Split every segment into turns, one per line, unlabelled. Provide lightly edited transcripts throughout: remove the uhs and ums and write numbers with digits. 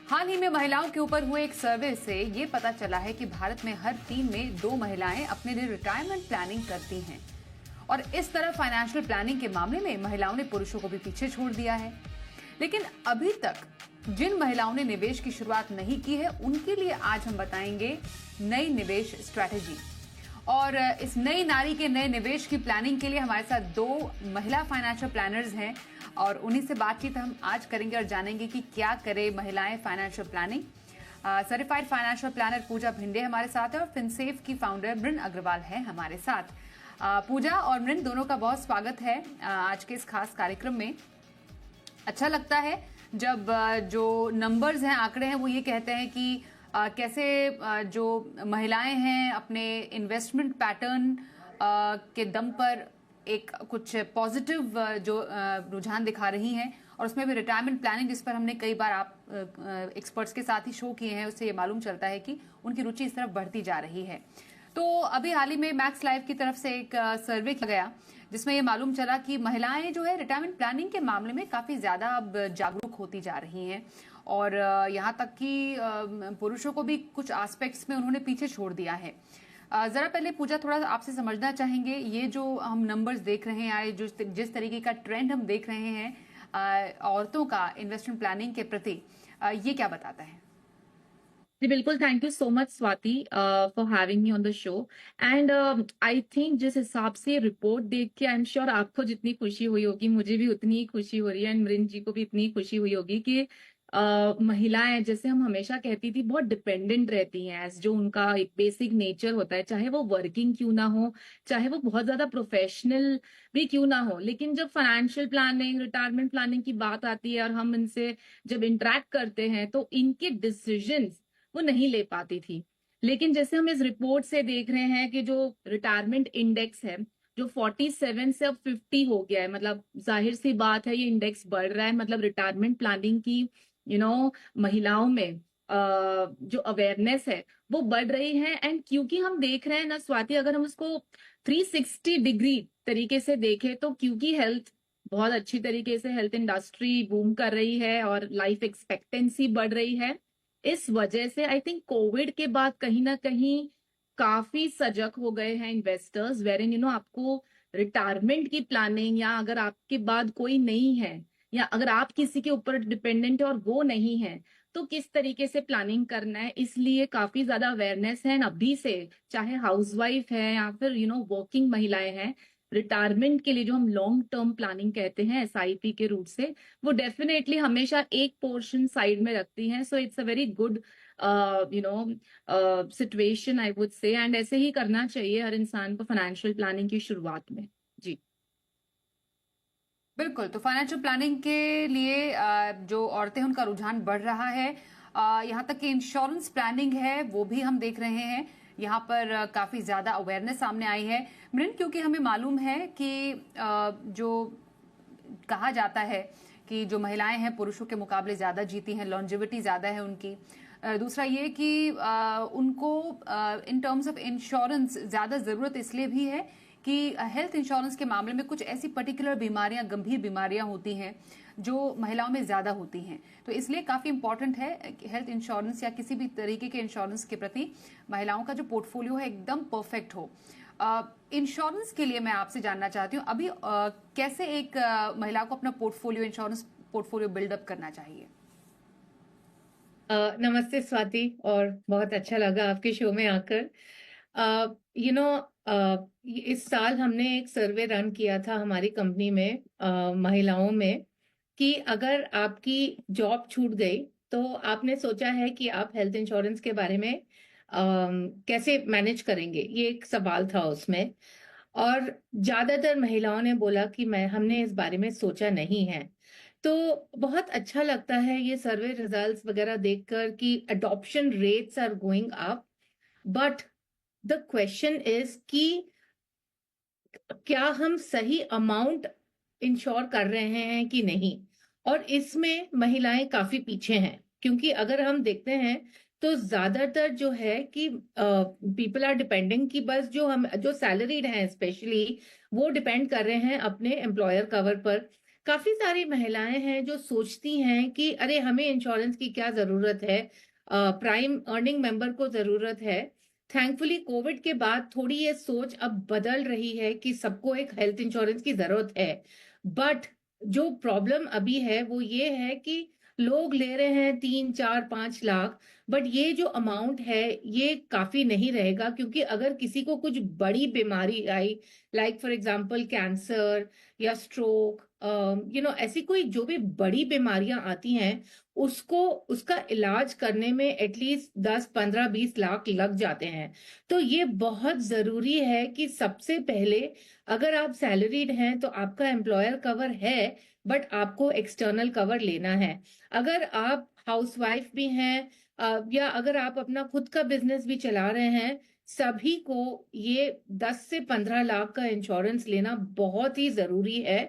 हाल ही में महिलाओं के ऊपर हुए एक सर्वे से ये पता चला है कि भारत में हर 3 में 2 महिलाएं अपने लिए रिटायरमेंट प्लानिंग करती हैं। और इस तरह फाइनेंशियल प्लानिंग के मामले में महिलाओं ने पुरुषों को भी पीछे छोड़ दिया है। लेकिन अभी तक जिन महिलाओं ने निवेश की शुरुआत नहीं की है, उनके लिए आज हम बताएंगे नई निवेश स्ट्रैटेजी। और इस नई नारी के नए निवेश की प्लानिंग के लिए हमारे साथ 2 महिला फाइनेंशियल प्लानर्स हैं और उन्हीं से बातचीत हम आज करेंगे और जानेंगे कि क्या करे महिलाएं financial planning. Certified financial planner Pooja Bhinde हमारे साथ है और फिनसेफ की फाउंडर मृन अग्रवाल है हमारे साथ। पूजा और मृन दोनों का बहुत स्वागत है आज के इस खास कार्यक्रम में। अच्छा लगता है जब जो नंबर्स हैं, आंकड़े हैं, वो ये कहते हैं कि कैसे जो महिलाएं हैं अपने इन्वेस्टमेंट पैटर्न के दम पर एक कुछ पॉजिटिव जो रुझान दिखा रही हैं। और उसमें भी रिटायरमेंट प्लानिंग, जिस पर हमने कई बार आप एक्सपर्ट्स के साथ ही शो किए हैं, उससे ये मालूम चलता है कि उनकी रुचि इस तरफ बढ़ती जा रही है। तो अभी हाल ही में मैक्स लाइफ की तरफ से एक सर्वे किया गया जिसमें ये मालूम चला कि महिलाएं जो है रिटायरमेंट प्लानिंग के मामले में काफी ज्यादा अब जागरूक होती जा रही हैं। और यहाँ तक कि पुरुषों को भी कुछ एस्पेक्ट्स में उन्होंने पीछे छोड़ दिया है। जरा पहले पूजा थोड़ा आपसे समझना चाहेंगे, ये जो हम नंबर्स देख रहे हैं, जो जिस तरीके का ट्रेंड हम देख रहे हैं औरतों का इन्वेस्टमेंट प्लानिंग के प्रति, ये क्या बताता है?
जी बिल्कुल, thank you so much Swati for having me on the show. And I think जिस हिसाब से रिपोर्ट देख के आई एम श्योर आपको जितनी खुशी हुई होगी, मुझे भी उतनी ही खुशी हो रही है, एंड मृन जी को भी इतनी खुशी हुई होगी कि महिलाएं, जैसे हम हमेशा कहती थी, बहुत डिपेंडेंट रहती हैं एज जो उनका एक बेसिक नेचर होता है, चाहे वो वर्किंग क्यों ना हो, चाहे वो बहुत ज्यादा प्रोफेशनल भी क्यों ना हो। लेकिन जब फाइनेंशियल प्लानिंग, रिटायरमेंट प्लानिंग की बात आती है और हम इनसे जब इंटरेक्ट करते हैं तो इनके डिसीजंस वो नहीं ले पाती थी। लेकिन जैसे हम इस रिपोर्ट से देख रहे हैं कि जो रिटायरमेंट इंडेक्स है, जो 47 से अब 50 हो गया है, मतलब जाहिर सी बात है ये इंडेक्स बढ़ रहा है। मतलब रिटायरमेंट प्लानिंग की महिलाओं में जो अवेयरनेस है वो बढ़ रही है। एंड क्योंकि हम देख रहे हैं ना स्वाति, अगर हम उसको 360 डिग्री तरीके से देखें तो क्योंकि हेल्थ बहुत अच्छी तरीके से, हेल्थ इंडस्ट्री बूम कर रही है और लाइफ एक्सपेक्टेंसी बढ़ रही है, इस वजह से आई थिंक कोविड के बाद कहीं ना कहीं काफी सजग हो गए हैं इन्वेस्टर्स, वेर इन आपको रिटायरमेंट की प्लानिंग, या अगर आपके बाद कोई नहीं है या अगर आप किसी के ऊपर डिपेंडेंट है और वो नहीं है, तो किस तरीके से प्लानिंग करना है। इसलिए काफी ज्यादा अवेयरनेस है अभी से, चाहे हाउसवाइफ है या फिर वर्किंग महिलाएं हैं, रिटायरमेंट के लिए जो हम लॉन्ग टर्म प्लानिंग कहते हैं एसआईपी के रूट से, वो डेफिनेटली हमेशा एक पोर्शन साइड में रखती हैं। So it's a very good situation I would say, and ऐसे ही करना चाहिए हर इंसान को फाइनेंशियल प्लानिंग की शुरुआत में। जी
बिल्कुल। तो फाइनेंशियल प्लानिंग के लिए जो औरतें हैं उनका रुझान बढ़ रहा है। यहाँ तक कि इंश्योरेंस प्लानिंग है वो भी हम देख रहे हैं। यहाँ पर काफी ज्यादा अवेयरनेस सामने आई है मृन, क्योंकि हमें मालूम है कि जो कहा जाता है कि जो महिलाएं हैं पुरुषों के मुकाबले ज्यादा जीती हैं, लॉन्जेविटी ज्यादा है उनकी। दूसरा ये कि उनको इन टर्म्स ऑफ इंश्योरेंस ज्यादा जरूरत इसलिए भी है कि हेल्थ इंश्योरेंस के मामले में कुछ ऐसी पर्टिकुलर बीमारियां, गंभीर बीमारियां होती हैं जो महिलाओं में ज्यादा होती हैं। तो इसलिए काफी इंपॉर्टेंट है हेल्थ इंश्योरेंस या किसी भी तरीके के इंश्योरेंस के प्रति महिलाओं का जो पोर्टफोलियो है एकदम परफेक्ट हो। इंश्योरेंस के लिए मैं आपसे जानना चाहती हूँ अभी कैसे एक महिला को अपना पोर्टफोलियो, इंश्योरेंस पोर्टफोलियो बिल्डअप करना चाहिए?
नमस्ते स्वाति, और बहुत अच्छा लगा आपके शो में आकर। इस साल हमने एक सर्वे रन किया था हमारी कंपनी में महिलाओं में, कि अगर आपकी जॉब छूट गई तो आपने सोचा है कि आप हेल्थ इंश्योरेंस के बारे में कैसे मैनेज करेंगे, ये एक सवाल था उसमें। और ज्यादातर महिलाओं ने बोला कि हमने इस बारे में सोचा नहीं है। तो बहुत अच्छा लगता है ये सर्वे रिजल्ट्स वगैरह देखकर कि adoption rates are going up, but the question is कि क्या हम सही अमाउंट इंश्योर कर रहे हैं कि नहीं। और इसमें महिलाएं काफी पीछे हैं, क्योंकि अगर हम देखते हैं तो ज्यादातर जो है कि पीपल आर डिपेंडिंग, कि बस जो सैलरीड हैं स्पेशली, वो डिपेंड कर रहे हैं अपने एम्प्लॉयर कवर पर।
काफ़ी सारी महिलाएँ हैं जो सोचती हैं कि अरे! हमें इंश्योरेंस की क्या ज़रूरत है? प्राइम अर्निंग मेंबर को ज़रूरत है। थैंकफुली कोविड के बाद थोड़ी ये सोच अब बदल रही है कि सबको एक हेल्थ इंश्योरेंस की ज़रूरत है। बट जो प्रॉब्लम अभी है वो ये है कि लोग ले रहे हैं 3, 4, 5 लाख, बट ये जो अमाउंट है ये काफ़ी नहीं रहेगा, क्योंकि अगर किसी को कुछ बड़ी बीमारी आई, लाइक फॉर एग्ज़ाम्पल कैंसर या स्ट्रोक, ऐसी कोई जो भी बड़ी बीमारियां आती हैं, उसको उसका इलाज करने में एटलीस्ट 10, 15, 20 लाख लग जाते हैं। तो ये बहुत ज़रूरी है कि सबसे पहले अगर आप सैलरीड हैं तो आपका एम्प्लॉयर कवर है, बट आपको एक्सटर्नल कवर लेना है। अगर आप हाउसवाइफ भी हैं, या अगर आप अपना खुद का बिजनेस भी चला रहे हैं, सभी को ये 10 से 15 लाख का इंश्योरेंस लेना बहुत ही ज़रूरी है।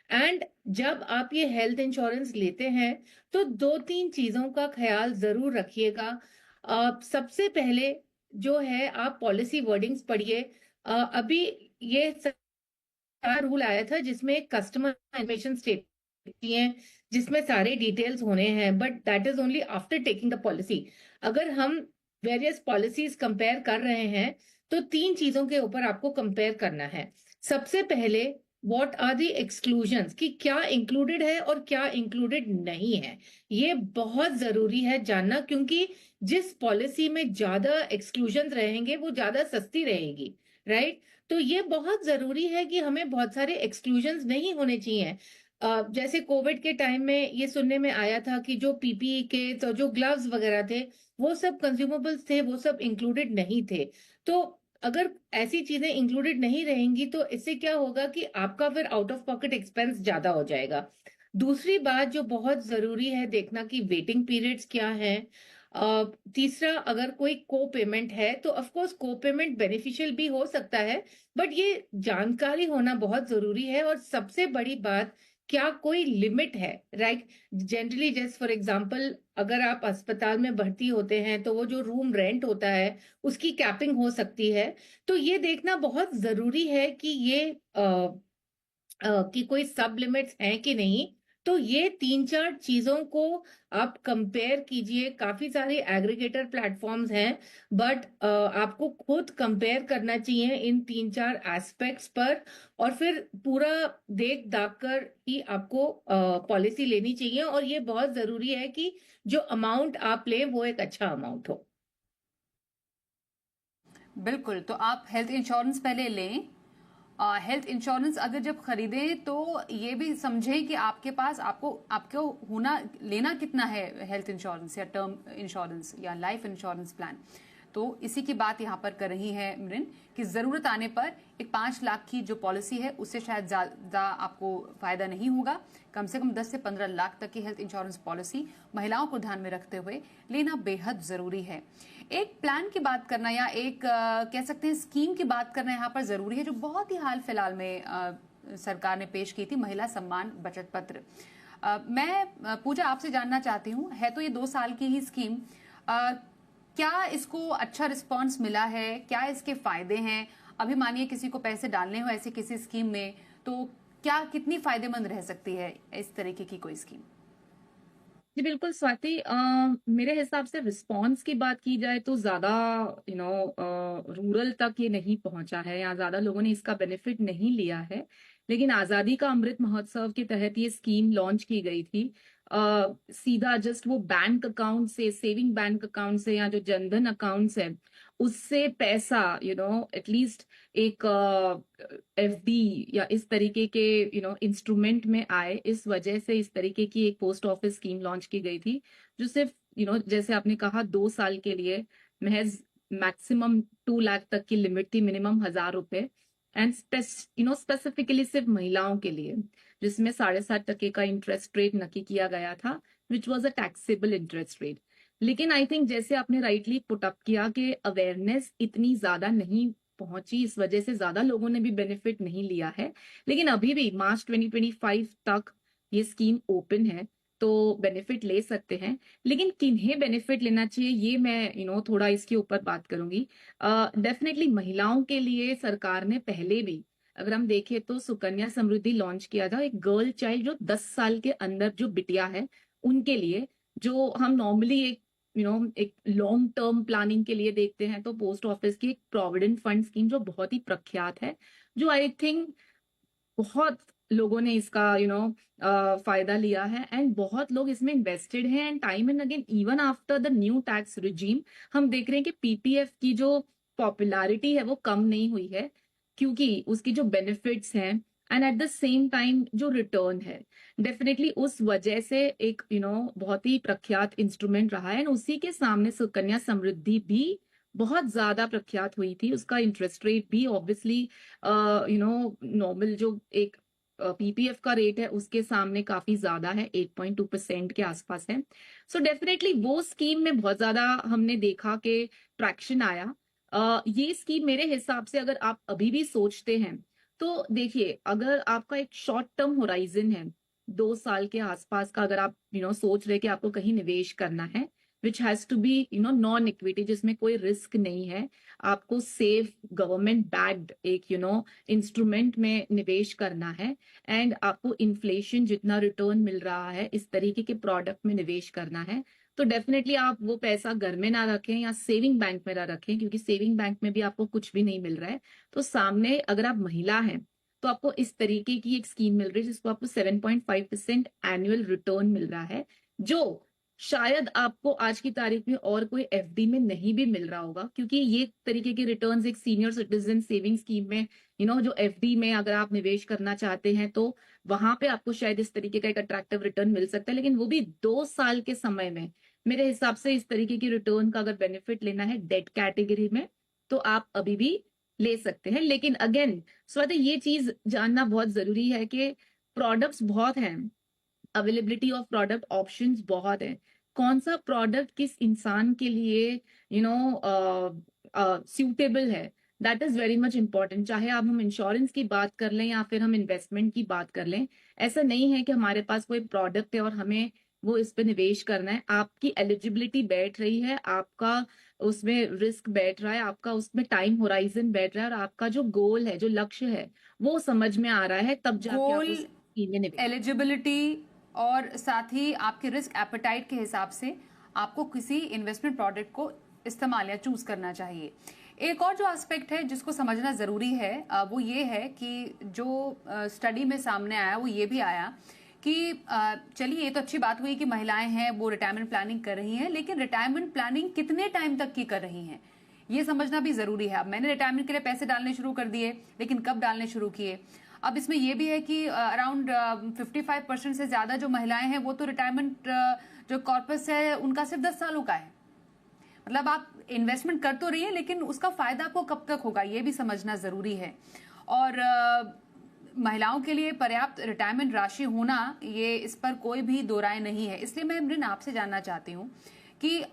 एंड जब आप ये हेल्थ इंश्योरेंस लेते हैं तो 2-3 चीज़ों का ख़्याल ज़रूर रखिएगा। सबसे पहले जो है आप पॉलिसी वर्डिंग्स पढ़िए। अभी ये नया रूल आया था जिसमें कस्टमर इन्फॉर्मेशन स्टेटमेंट है, जिसमें सारे डिटेल्स होने हैं, but that is only after taking the policy. अगर हम वेरियस पॉलिसीज कंपेयर कर रहे हैं तो 3 चीजों के ऊपर आपको कंपेयर करना है। सबसे पहले व्हाट आर द एक्सक्लूजन्स, कि क्या इंक्लूडेड है और क्या इंक्लूडेड नहीं है। ये बहुत जरूरी है जानना, क्योंकि जिस पॉलिसी में ज्यादा एक्सक्लूजन रहेंगे वो ज्यादा सस्ती रहेगी, राइट? तो ये बहुत ज़रूरी है कि हमें बहुत सारे एक्सक्लूजन्स नहीं होने चाहिए। जैसे कोविड के टाइम में ये सुनने में आया था कि जो पीपीई किट्स और जो ग्लव्स वगैरह थे, वो सब कंज्यूमेबल्स थे, वो सब इंक्लूडेड नहीं थे। तो अगर ऐसी चीज़ें इंक्लूडेड नहीं रहेंगी तो इससे क्या होगा कि आपका फिर आउट ऑफ पॉकेट एक्सपेंस ज़्यादा हो जाएगा। दूसरी बात जो बहुत ज़रूरी है देखना कि वेटिंग पीरियड्स क्या हैं। तीसरा, अगर कोई को पेमेंट है तो ऑफ कोर्स को पेमेंट बेनिफिशियल भी हो सकता है, बट ये जानकारी होना बहुत जरूरी है। और सबसे बड़ी बात, क्या कोई लिमिट है, राइट? जनरली जैसे फॉर एग्जांपल अगर आप अस्पताल में भर्ती होते हैं तो वो जो रूम रेंट होता है उसकी कैपिंग हो सकती है। तो ये देखना बहुत जरूरी है कि ये कि कोई सब लिमिट्स हैं कि नहीं। तो ये 3-4 चीजों को आप कंपेयर कीजिए। काफी सारे एग्रीगेटर प्लेटफॉर्म्स हैं, बट आपको खुद कंपेयर करना चाहिए इन 3-4 एस्पेक्ट्स पर, और फिर पूरा देख दाख कर ही आपको पॉलिसी लेनी चाहिए। और ये बहुत जरूरी है कि जो अमाउंट आप लें वो एक अच्छा अमाउंट हो।
बिल्कुल, तो आप हेल्थ इंश्योरेंस पहले लें। हेल्थ इंश्योरेंस अगर जब खरीदें तो ये भी समझें कि आपके पास आपको आपको होना लेना कितना है हेल्थ इंश्योरेंस या टर्म इंश्योरेंस या लाइफ इंश्योरेंस प्लान। तो इसी की बात यहाँ पर कर रही है मृन कि जरूरत आने पर एक 5 लाख की जो पॉलिसी है उससे शायद ज्यादा आपको फायदा नहीं होगा। कम से कम 10 से 15 लाख तक की हेल्थ इंश्योरेंस पॉलिसी महिलाओं को ध्यान में रखते हुए लेना बेहद जरूरी है। एक प्लान की बात करना या एक कह सकते हैं स्कीम की बात करना यहाँ पर जरूरी है जो बहुत ही हाल फिलहाल में सरकार ने पेश की थी, महिला सम्मान बचत पत्र। मैं पूजा आपसे जानना चाहती हूँ, है तो ये 2 साल की ही स्कीम, क्या इसको अच्छा रिस्पांस मिला है? क्या इसके फायदे हैं? अभी मानिए किसी को पैसे डालने हो ऐसे किसी स्कीम में, तो क्या कितनी फायदेमंद रह सकती है इस तरीके की कोई स्कीम?
जी बिल्कुल स्वाति, मेरे हिसाब से रिस्पॉन्स की बात की जाए तो ज्यादा रूरल तक ये नहीं पहुंचा है या ज्यादा लोगों ने इसका बेनिफिट नहीं लिया है। लेकिन आजादी का अमृत महोत्सव के तहत ये स्कीम लॉन्च की गई थी। सीधा जस्ट वो बैंक अकाउंट से, सेविंग बैंक अकाउंट से या जो जनधन अकाउंट्स है उससे पैसा एटलीस्ट एक एफडी या इस तरीके के इंस्ट्रूमेंट में आए, इस वजह से इस तरीके की एक पोस्ट ऑफिस स्कीम लॉन्च की गई थी जो सिर्फ जैसे आपने कहा 2 साल के लिए महज मैक्सिमम 2 लाख तक की लिमिट थी, मिनिमम 1,000 रुपए। एंड स्पेसिफिकली सिर्फ महिलाओं के लिए, जिसमें 7.5% का इंटरेस्ट रेट नक्की किया गया था, which was a taxable interest rate. लेकिन आई थिंक जैसे आपने राइटली पुट अप किया कि अवेयरनेस इतनी ज्यादा नहीं पहुंची, इस वजह से ज्यादा लोगों ने भी बेनिफिट नहीं लिया है। लेकिन अभी भी मार्च 2025 तक ये स्कीम ओपन है, तो बेनिफिट ले सकते हैं। लेकिन किन्हें बेनिफिट लेना चाहिए ये मैं थोड़ा इसके ऊपर बात करूंगी। डेफिनेटली महिलाओं के लिए सरकार ने पहले भी अगर हम देखें तो सुकन्या समृद्धि लॉन्च किया था एक गर्ल चाइल्ड जो 10 साल के अंदर जो बिटिया है उनके लिए, जो हम नॉर्मली एक एक लॉन्ग टर्म प्लानिंग के लिए देखते हैं, तो पोस्ट ऑफिस की एक प्रोविडेंट फंड स्कीम जो बहुत ही प्रख्यात है, जो आई थिंक बहुत लोगों ने इसका फायदा लिया है एंड बहुत लोग इसमें इन्वेस्टेड हैं and time and again even after the new tax regime हम देख रहे हैं कि पीपीएफ की जो पॉपुलैरिटी है वो कम नहीं हुई है, क्योंकि उसकी जो बेनिफिट्स हैं and at the same time जो रिटर्न है डेफिनेटली उस वजह से एक बहुत ही प्रख्यात इंस्ट्रूमेंट रहा है एंड उसी के सामने सुकन्या समृद्धि भी बहुत ज्यादा प्रख्यात हुई थी। उसका इंटरेस्ट रेट भी ऑब्वियसली नॉर्मल जो एक पीपीएफ का रेट है उसके सामने काफी ज्यादा है, 8.2% के आसपास है। सो डेफिनेटली वो स्कीम में बहुत ज्यादा हमने देखा कि ट्रैक्शन आया। ये स्कीम मेरे हिसाब से अगर आप अभी भी सोचते हैं तो देखिए, अगर आपका एक शॉर्ट टर्म होराइजन है 2 साल के आसपास का, अगर आप सोच रहे कि आपको कहीं निवेश करना है which has to be non equity, जिसमें कोई रिस्क नहीं है, आपको सेफ गवर्नमेंट बैक्ड एक इंस्ट्रूमेंट में निवेश करना है एंड आपको इन्फ्लेशन जितना रिटर्न मिल रहा है इस तरीके के प्रोडक्ट में निवेश करना है, तो डेफिनेटली आप वो पैसा घर में ना रखें या सेविंग बैंक में ना रखें, क्योंकि सेविंग बैंक में भी आपको कुछ भी नहीं मिल रहा है। तो सामने अगर आप महिला हैं तो आपको इस तरीके की एक स्कीम मिल रही है जिसको आपको 7.5% एनुअल रिटर्न मिल रहा है, जो शायद आपको आज की तारीख में और कोई एफडी में नहीं भी मिल रहा होगा, क्योंकि ये तरीके के रिटर्न्स एक सीनियर सिटीजन सेविंग स्कीम में जो एफडी में अगर आप निवेश करना चाहते हैं तो वहां पे आपको शायद इस तरीके का एक अट्रैक्टिव रिटर्न मिल सकता है, लेकिन वो भी 2 साल के समय में। मेरे हिसाब से इस तरीके की रिटर्न का अगर बेनिफिट लेना है डेट कैटेगरी में तो आप अभी भी ले सकते हैं। लेकिन अगेन स्वाति, ये चीज जानना बहुत जरूरी है कि प्रोडक्ट्स बहुत हैं, अवेलेबिलिटी ऑफ प्रोडक्ट ऑप्शंस बहुत है, कौन सा प्रोडक्ट किस इंसान के लिए सूटेबल है, that is very much important. चाहे आप हम इंश्योरेंस की बात कर लें या फिर हम इन्वेस्टमेंट की बात कर लें, ऐसा नहीं है कि हमारे पास कोई प्रोडक्ट है और हमें वो इस पे निवेश करना है। आपकी एलिजिबिलिटी बैठ रही है, आपका उसमें रिस्क बैठ रहा है, आपका उसमें टाइम होराइजन बैठ रहा है और आपका जो गोल है, जो लक्ष्य है वो समझ में आ रहा है, तब जाके आप
गोल,
उस स्कीम में निवेश।
एलिजिबिलिटी और साथ ही आपके रिस्क एपेटाइट के हिसाब से आपको किसी इन्वेस्टमेंट प्रोडक्ट को इस्तेमाल या चूज करना चाहिए। एक और जो एस्पेक्ट है जिसको समझना जरूरी है वो ये है कि जो स्टडी में सामने आया वो ये भी आया कि चलिए ये तो अच्छी बात हुई कि महिलाएं हैं वो रिटायरमेंट प्लानिंग कर रही हैं, लेकिन रिटायरमेंट प्लानिंग कितने टाइम तक की कर रही हैं ये समझना भी जरूरी है। अब मैंने रिटायरमेंट के लिए पैसे डालने शुरू कर दिए, लेकिन कब डालने शुरू किए। अब इसमें यह भी है कि अराउंड 55% से ज्यादा जो महिलाएं हैं वो तो रिटायरमेंट जो कॉर्पस है उनका सिर्फ 10 सालों का है। मतलब आप इन्वेस्टमेंट कर तो रही है, लेकिन उसका फायदा आपको कब तक होगा ये भी समझना जरूरी है। और महिलाओं के लिए पर्याप्त रिटायरमेंट राशि होना, ये इस पर कोई भी दो राय नहीं है। इसलिए मैं मृन आपसे जानना चाहती हूँ कि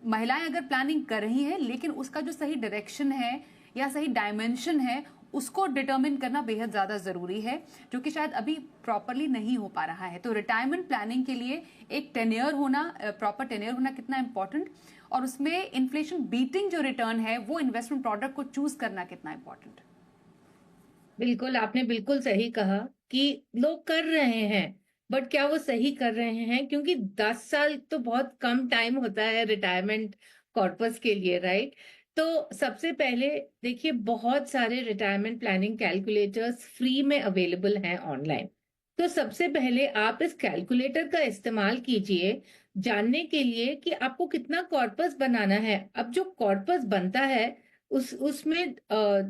महिलाएं अगर प्लानिंग कर रही हैं, लेकिन उसका जो सही डायरेक्शन है या सही डायमेंशन है उसको डिटरमिन करना बेहद ज्यादा जरूरी है, जो कि शायद अभी प्रॉपरली नहीं हो पा रहा है। तो रिटायरमेंट प्लानिंग के लिए एक टेन्योर होना, प्रॉपर टेन्योर होना कितना इंपॉर्टेंट, और उसमें इन्फ्लेशन बीटिंग जो रिटर्न है वो इन्वेस्टमेंट प्रोडक्ट को चूज करना कितना इंपॉर्टेंट।
बिल्कुल, आपने बिल्कुल सही कहा कि लोग कर रहे हैं, बट क्या वो सही कर रहे हैं? क्योंकि 10 साल तो बहुत कम टाइम होता है रिटायरमेंट कॉर्पस के लिए, राइट? तो सबसे पहले देखिए, बहुत सारे रिटायरमेंट प्लानिंग कैलकुलेटर्स फ्री में अवेलेबल हैं ऑनलाइन। तो सबसे पहले आप इस कैलकुलेटर का इस्तेमाल कीजिए जानने के लिए कि आपको कितना कॉर्पस बनाना है। अब जो कॉर्पस बनता है उसमें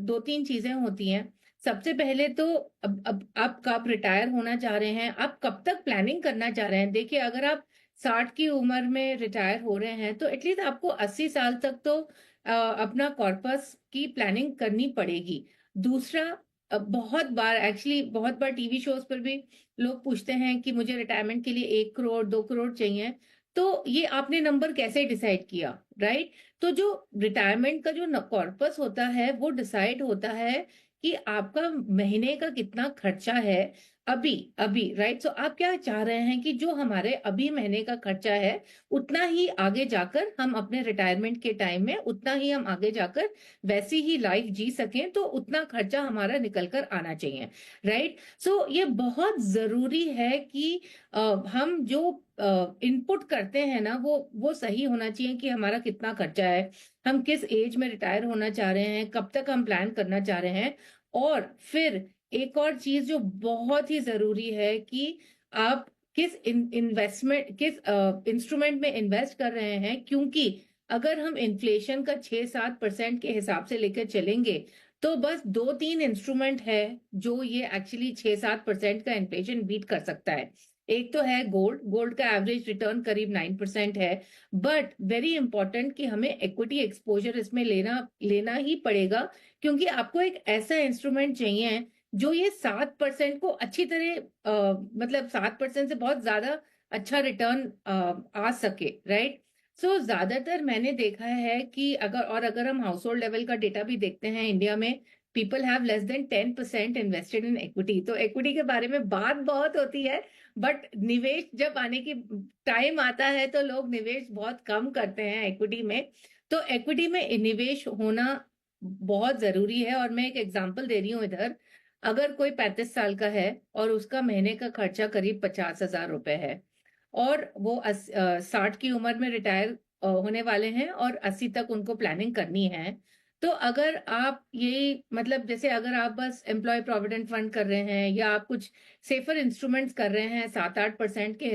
2-3 चीजें होती हैं। सबसे पहले तो अब आप कब रिटायर होना चाह रहे हैं, आप कब तक प्लानिंग करना चाह रहे हैं। देखिए, अगर आप 60 की उम्र में रिटायर हो रहे हैं तो एटलीस्ट आपको 80 साल तक तो अपना कॉर्पस की प्लानिंग करनी पड़ेगी। दूसरा, बहुत बार टीवी शोज पर भी लोग पूछते हैं कि मुझे रिटायरमेंट के लिए 1 करोड़ 2 करोड़ चाहिए, तो ये आपने नंबर कैसे डिसाइड किया, राइट? तो जो रिटायरमेंट का जो कॉर्पस होता है वो डिसाइड होता है कि आपका महीने का कितना खर्चा है, अभी अभी राइट। सो आप क्या चाह रहे हैं कि जो हमारे अभी महीने का खर्चा है उतना ही आगे जाकर हम अपने रिटायरमेंट के टाइम में उतना ही हम आगे जाकर वैसी ही लाइफ जी सकें, तो उतना खर्चा हमारा निकल कर आना चाहिए, राइट। सो ये बहुत जरूरी है कि हम जो इनपुट करते हैं ना वो सही होना चाहिए कि हमारा कितना खर्चा है, हम किस एज में रिटायर होना चाह रहे हैं, कब तक हम प्लान करना चाह रहे हैं। और फिर एक और चीज जो बहुत ही जरूरी है कि आप किस इन्वेस्टमेंट किस इंस्ट्रूमेंट में इन्वेस्ट कर रहे हैं, क्योंकि अगर हम इन्फ्लेशन का 6-7% के हिसाब से लेकर चलेंगे तो बस 2-3 इंस्ट्रूमेंट है जो ये एक्चुअली 6-7% का इन्फ्लेशन बीट कर सकता है। एक तो है गोल्ड। गोल्ड का एवरेज रिटर्न करीब 9% है। बट वेरी इंपॉर्टेंट कि हमें इक्विटी एक्सपोजर इसमें लेना लेना ही पड़ेगा, क्योंकि आपको एक ऐसा इंस्ट्रूमेंट चाहिए जो ये 7% को अच्छी तरह मतलब 7% से बहुत ज्यादा अच्छा रिटर्न आ सके, राइट। सो ज्यादातर मैंने देखा है कि अगर हम हाउस होल्ड लेवल का डेटा भी देखते हैं इंडिया में, people have less than 10% invested in equity. तो इक्विटी के बारे में बात बहुत होती है, बट निवेश जब आने की टाइम आता है तो लोग निवेश बहुत कम करते हैं इक्विटी में। तो इक्विटी में निवेश होना बहुत जरूरी है। और मैं एक एग्जांपल दे रही हूँ इधर। अगर कोई 35 साल का है और उसका महीने का खर्चा करीब 50,000 रुपए है, और वो 60 की उम्र में रिटायर होने वाले हैं और 80 तक उनको प्लानिंग करनी है, तो अगर आप ये मतलब जैसे अगर आप बस एम्प्लॉय प्रोविडेंट फंड कर रहे हैं या आप कुछ सेफर इंस्ट्रूमेंट्स कर रहे हैं 7-8% के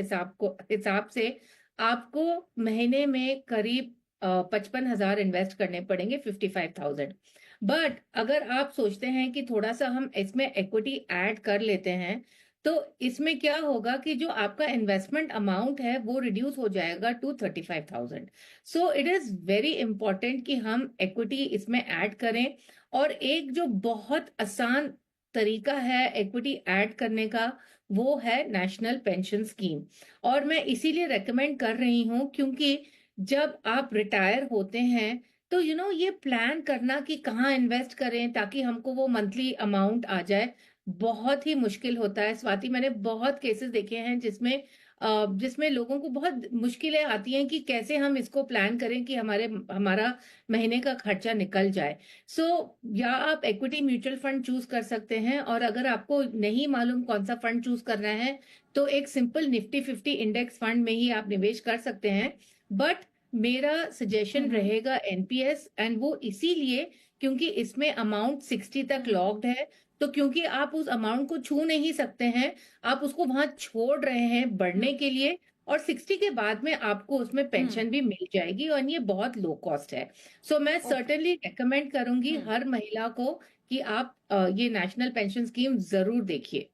हिसाब से आपको महीने में करीब 55,000 इन्वेस्ट करने पड़ेंगे, 55,000। बट अगर आप सोचते हैं कि थोड़ा सा हम इसमें इक्विटी ऐड कर लेते हैं, तो इसमें क्या होगा कि जो आपका इन्वेस्टमेंट अमाउंट है वो रिड्यूस हो जाएगा to 35,000। So it is very important कि हम इक्विटी इसमें ऐड करें। और एक जो बहुत आसान तरीका है इक्विटी ऐड करने का, वो है नेशनल पेंशन स्कीम। और मैं इसीलिए रेकमेंड कर रही हूँ क्योंकि जब आप रिटायर होते हैं तो ये प्लान करना कि कहाँ इन्वेस्ट करें ताकि हमको वो मंथली अमाउंट आ जाए, बहुत ही मुश्किल होता है स्वाति। मैंने बहुत केसेस देखे हैं जिसमें लोगों को बहुत मुश्किलें आती हैं कि कैसे हम इसको प्लान करें कि हमारा महीने का खर्चा निकल जाए। सो या आप इक्विटी म्यूचुअल फंड चूज कर सकते हैं, और अगर आपको नहीं मालूम कौन सा फंड चूज करना है तो एक सिंपल निफ्टी 50 इंडेक्स फंड में ही आप निवेश कर सकते हैं। बट मेरा सजेशन
हम्म।
रहेगा एनपीएस, एंड वो इसीलिए क्योंकि इसमें अमाउंट 60 तक लॉक्ड है। तो क्योंकि आप उस अमाउंट को छू नहीं सकते हैं, आप उसको वहां छोड़ रहे हैं बढ़ने
हम्म।
के लिए, और 60 के बाद में आपको उसमें
हम्म।
पेंशन भी मिल जाएगी, और ये बहुत लो कॉस्ट है। सो मैं
ओके।
सर्टेनली रेकमेंड करूंगी
हम्म।
हर महिला को कि आप ये नेशनल पेंशन स्कीम जरूर देखिए।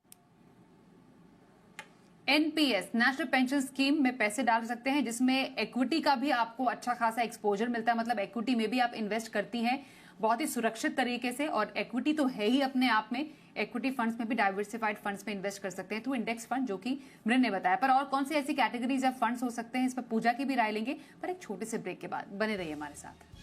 एनपीएस नेशनल पेंशन स्कीम में पैसे डाल सकते हैं जिसमें इक्विटी का भी आपको अच्छा खासा एक्सपोजर मिलता है, मतलब इक्विटी में भी आप इन्वेस्ट करती हैं बहुत ही सुरक्षित तरीके से। और इक्विटी तो है ही अपने आप में, इक्विटी फंड्स में भी डाइवर्सिफाइड फंड्स में इन्वेस्ट कर सकते हैं थ्रू इंडेक्स फंड, जो कि मृन ने बताया। पर और कौन सी ऐसी कैटेगरीज या फंड्स हो सकते हैं, इस पर पूजा की भी राय लेंगे, पर एक छोटे से ब्रेक के बाद। बने रहिए हमारे साथ।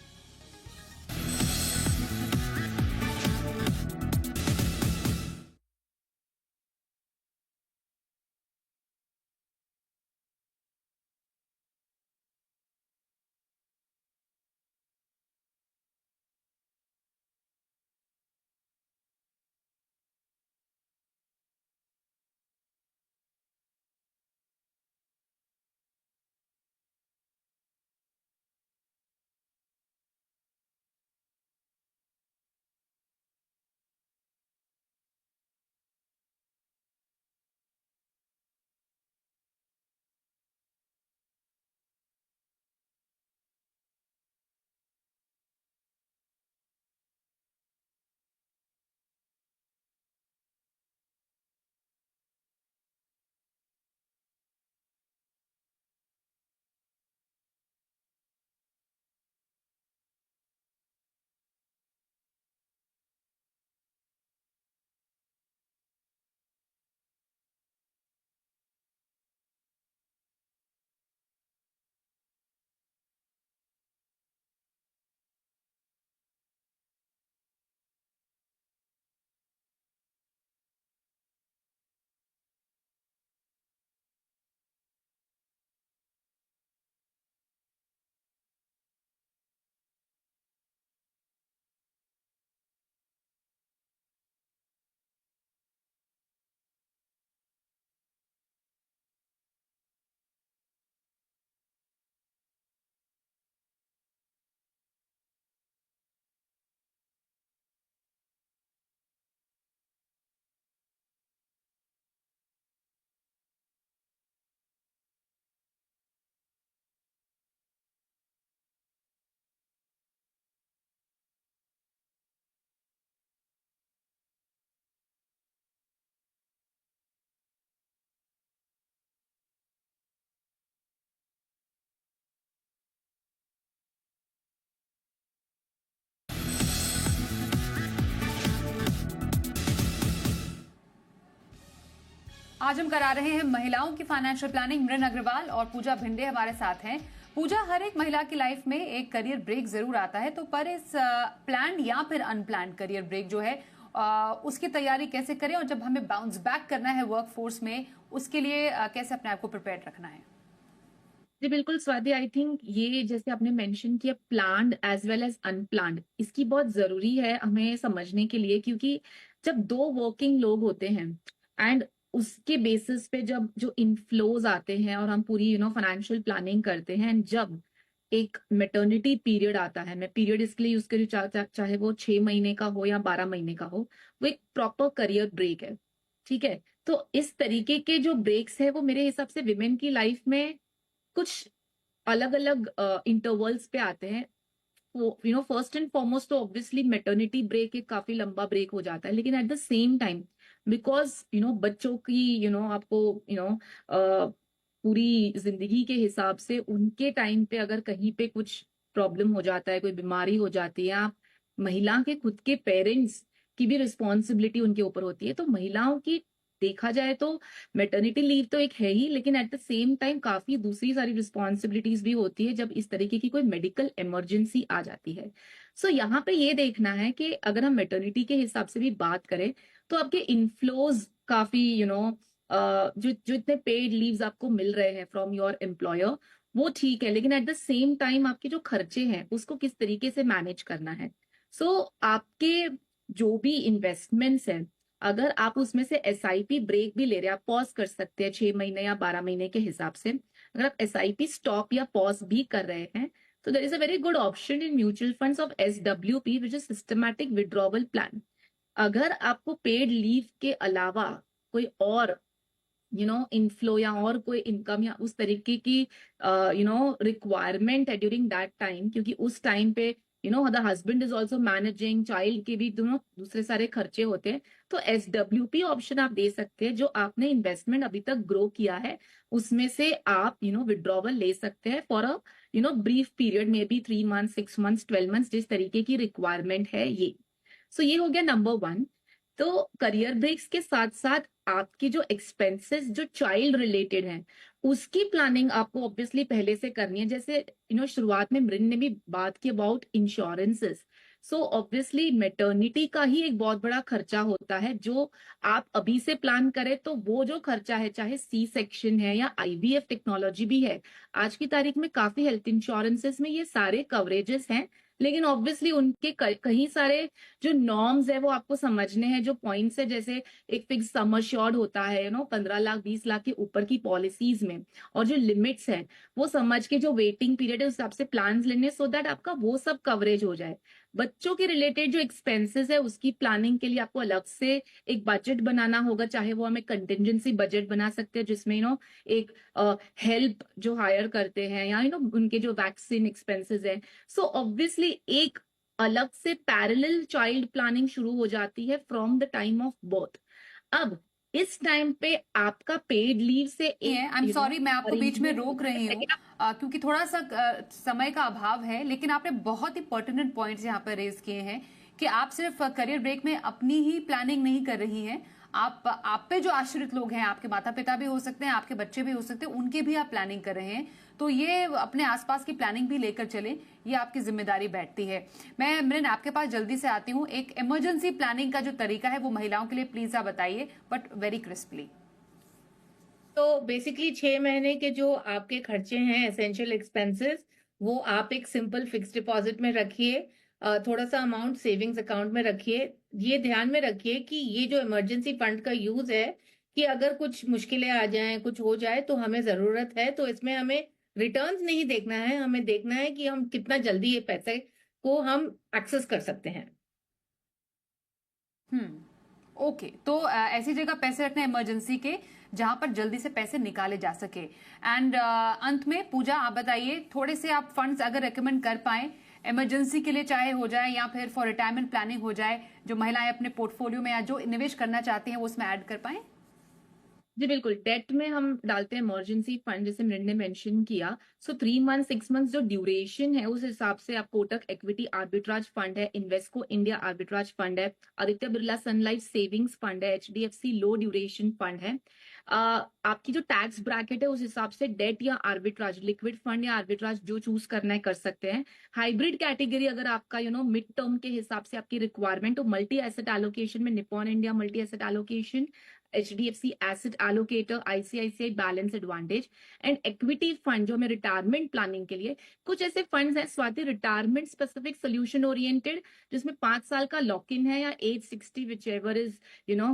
आज हम करा रहे हैं महिलाओं की फाइनेंशियल प्लानिंग। मृन अग्रवाल और पूजा भिंडे हमारे साथ हैं। पूजा, हर एक महिला की लाइफ में एक करियर ब्रेक जरूर आता है, तो पर इस प्लान या फिर अनप्लान करियर ब्रेक जो है उसकी तैयारी कैसे करें, और जब हमें बाउंस बैक करना है वर्क फोर्स में, उसके लिए कैसे अपने आप को प्रिपेयर रखना है?
जी बिल्कुल स्वाति, आई थिंक ये जैसे आपने मेंशन किया, planned as well as unplanned, इसकी बहुत जरूरी है हमें समझने के लिए, क्योंकि जब दो वर्किंग लोग होते हैं एंड उसके बेसिस पे जब जो इनफ्लोज आते हैं और हम पूरी फाइनेंशियल प्लानिंग करते हैं, एंड जब एक मेटर्निटी पीरियड आता है, मैं पीरियड इसलिए यूज करी चाहे वो 6 महीने का हो या 12 महीने का हो, वो एक प्रॉपर करियर ब्रेक है। ठीक है, तो इस तरीके के जो ब्रेक्स है वो मेरे हिसाब से विमेन की लाइफ में कुछ अलग अलग इंटरवल्स पे आते हैं। फर्स्ट एंड फॉरमोस्ट तो ऑब्वियसली मेटर्निटी ब्रेक एक काफी लंबा ब्रेक हो जाता है, लेकिन at the same time because बच्चों की आपको पूरी जिंदगी के हिसाब से उनके टाइम पे अगर कहीं पे कुछ प्रॉब्लम हो जाता है, कोई बीमारी हो जाती है, आप महिला के खुद के पेरेंट्स की भी रिस्पॉन्सिबिलिटी उनके ऊपर होती है। तो महिलाओं की देखा जाए तो मेटर्निटी लीव तो एक है ही, लेकिन एट द सेम टाइम काफी दूसरी सारी रिस्पॉन्सिबिलिटीज भी होती है जब इस तरीके की कोई मेडिकल इमरजेंसी आ जाती है। सो यहाँ पे ये देखना है कि अगर हम मेटर्निटी के हिसाब से भी बात करें तो आपके इनफ्लोज काफी जो इतने पेड लीव्स आपको मिल रहे हैं फ्रॉम योर एम्प्लॉयर, वो ठीक है, लेकिन एट द सेम टाइम आपके जो खर्चे हैं उसको किस तरीके से मैनेज करना है। आपके जो भी इन्वेस्टमेंट्स हैं, अगर आप उसमें से एसआईपी ब्रेक भी ले रहे हैं, आप पॉज कर सकते हैं 6 महीने या 12 महीने के हिसाब से। अगर आप एसआईपी स्टॉप या पॉज भी कर रहे हैं तो there is a very good option in mutual funds of SWP, which is systematic withdrawal plan. अगर आपको पेड लीव के अलावा कोई और इनफ्लो या और कोई इनकम या उस तरीके की रिक्वायरमेंट है ड्यूरिंग दैट टाइम, क्योंकि उस टाइम पे the husband is also managing, child के भी दोनों दूसरे सारे खर्चे होते हैं, तो एसडब्ल्यूपी ऑप्शन आप दे सकते हैं। जो आपने इन्वेस्टमेंट अभी तक ग्रो किया है उसमें से आप विड्रॉवल ले सकते हैं for a brief period, may be 3 month, 6 months, 12 months, जिस तरीके की रिक्वायरमेंट है ये। ये हो गया नंबर 1। तो करियर ब्रेक्स के साथ साथ आपकी जो एक्सपेंसेस जो चाइल्ड रिलेटेड हैं उसकी प्लानिंग आपको ऑब्वियसली पहले से करनी है। जैसे शुरुआत में मृन ने भी बात की अबाउट इंश्योरेंसेस, ऑब्वियसली मेटर्निटी का ही एक बहुत बड़ा खर्चा होता है जो आप अभी से प्लान करें तो वो जो खर्चा है, चाहे सी सेक्शन है या आईवीएफ टेक्नोलॉजी भी है, आज की तारीख में काफी हेल्थ इंश्योरेंसेस में ये सारे कवरेजेस हैं, लेकिन ऑब्वियसली उनके कई सारे जो नॉर्म्स है वो आपको समझने हैं, जो पॉइंट्स है, जैसे एक फिक्स सम अश्योर्ड होता है 15 लाख 20 लाख के ऊपर की पॉलिसीज में, और जो लिमिट्स हैं वो समझ के जो वेटिंग पीरियड है उस हिसाब से प्लान लेने, सो दैट आपका वो सब कवरेज हो जाए। बच्चों के रिलेटेड जो एक्सपेंसेस है उसकी प्लानिंग के लिए आपको अलग से एक बजट बनाना होगा, चाहे वो हमें कंटिजेंसी बजट बना सकते हैं जिसमें एक हेल्प जो हायर करते हैं, या उनके जो वैक्सीन एक्सपेंसेस है। ऑब्वियसली एक अलग से पैरेलल चाइल्ड प्लानिंग शुरू हो जाती है from the time of birth. अब इस टाइम पे आपका पेड लीव से
आई एम सॉरी, मैं आपको बीच में रोक रही हूँ क्योंकि थोड़ा सा समय का अभाव है, लेकिन आपने बहुत ही पर्टिनेंट पॉइंट्स यहाँ पर रेज किए हैं कि आप सिर्फ करियर ब्रेक में अपनी ही प्लानिंग नहीं कर रही हैं, आप पे जो आश्रित लोग हैं, आपके माता पिता भी हो सकते हैं, आपके बच्चे भी हो सकते हैं, उनकी भी आप प्लानिंग कर रहे हैं। तो ये अपने आसपास की प्लानिंग भी लेकर चले, ये आपकी जिम्मेदारी बैठती है। मैं मृन आपके पास जल्दी से आती हूँ, एक इमरजेंसी प्लानिंग का जो तरीका है वो महिलाओं के लिए प्लीज आप बताइए, बट वेरी क्रिस्पली।
तो बेसिकली 6 महीने के जो आपके खर्चे हैं, एसेंशियल एक्सपेंसेस, वो आप एक सिंपल फिक्स डिपॉजिट में रखिए, थोड़ा सा अमाउंट सेविंग्स अकाउंट में रखिए। ये ध्यान में रखिए कि ये जो इमरजेंसी फंड का यूज है, कि अगर कुछ मुश्किलें आ जाएं, कुछ हो जाए तो हमें जरूरत है, तो इसमें हमें रिटर्न्स नहीं देखना है, हमें देखना है कि हम कितना जल्दी ये पैसे को हम एक्सेस कर सकते हैं।
ओके, तो ऐसी जगह पैसे रखना इमरजेंसी के जहां पर जल्दी से पैसे निकाले जा सके। एंड अंत में पूजा आप बताइए, थोड़े से आप फंड्स अगर रेकमेंड कर पाए इमरजेंसी के लिए, चाहे हो जाए या फिर फॉर रिटायरमेंट प्लानिंग हो जाए, जो महिलाएं अपने पोर्टफोलियो में या जो निवेश करना चाहती हैं वो उसमें ऐड कर पाए।
जी बिल्कुल, डेट में हम डालते हैं इमरजेंसी फंड, जैसे मृन ने मेंशन किया। 3 मंथ 6 मंथ जो ड्यूरेशन है उस हिसाब से आप कोटक इक्विटी आर्बिट्राज फंड है, इन्वेस्को इंडिया आर्बिट्राज फंड है, आदित्य बिरला सन लाइफ सेविंग्स फंड है, एचडीएफसी लो ड्यूरेशन फंड है, आपकी जो टैक्स ब्रैकेट है उस हिसाब से डेट या आर्बिट्राज, लिक्विड फंड या आर्बिट्राज जो चूज करना है कर सकते हैं। हाइब्रिड कैटेगरी अगर आपका मिड टर्म के हिसाब से आपकी रिक्वायरमेंट, तो मल्टी एसेट एलोकेशन में Nippon India multi asset allocation, HDFC asset allocator, ICICI balance advantage and equity fund जो हमें रिटायरमेंट प्लानिंग के लिए, कुछ ऐसे फंड्स हैं Swati retirement specific solution oriented, जिसमें 5 साल का लॉक इन है या age 60 whichever is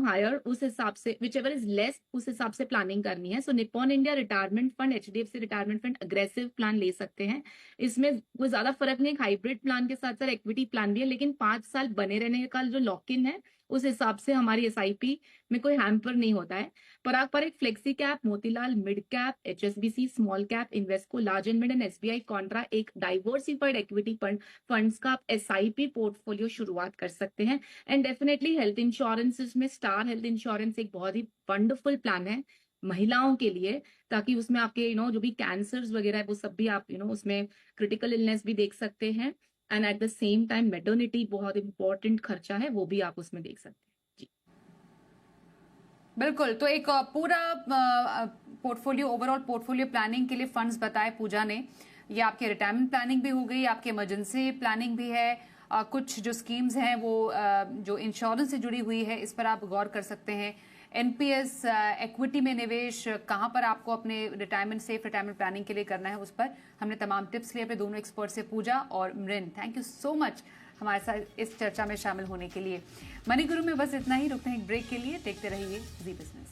higher, उस हिसाब से विच एवर इज लेस उस हिसाब से प्लानिंग करनी है। So Nippon India retirement fund, HDFC retirement fund aggressive plan ले सकते हैं। इसमें कोई ज्यादा फर्क नहीं, हाइब्रिड प्लान के साथ साथ इक्विटी प्लान भी है, लेकिन 5 साल बने रहने का जो लॉक इन है उस हिसाब से हमारी SIP में कोई हैम्पर नहीं होता है। Parag Parikh flexi cap, Motilal mid cap, HSBC small cap, Invesco large and mid and SBI contra एक डाइवर्सिफाइड इक्विटी फंड्स का आप SIP पोर्टफोलियो शुरुआत कर सकते हैं। एंड डेफिनेटली हेल्थ इंश्योरेंसेस में स्टार हेल्थ इंश्योरेंस एक बहुत ही वंडरफुल प्लान है महिलाओं के लिए, ताकि उसमें आपके जो भी कैंसर्स वगैरह है वो सब भी आप उसमें क्रिटिकल इलनेस भी देख सकते हैं, and at the same time maternity बहुत इंपॉर्टेंट खर्चा है वो भी आप उसमें देख सकते हैं। जी
बिल्कुल। तो एक पूरा पोर्टफोलियो, ओवरऑल पोर्टफोलियो प्लानिंग के लिए फंड्स बताए पूजा ने। ये आपके रिटायरमेंट प्लानिंग भी हो गई, आपके इमरजेंसी प्लानिंग भी है, कुछ जो स्कीम्स हैं वो जो इंश्योरेंस से जुड़ी हुई है इस पर आप गौर कर सकते हैं। NPS इक्विटी में निवेश कहाँ पर आपको अपने रिटायरमेंट सेफ रिटायरमेंट प्लानिंग के लिए करना है, उस पर हमने तमाम टिप्स लिए अपने दोनों एक्सपर्ट से, पूजा और मृन। थैंक यू सो मच हमारे साथ इस चर्चा में शामिल होने के लिए। मनी गुरु में बस इतना ही, रुकते हैं एक ब्रेक के लिए, देखते रहिए जी बिजनेस।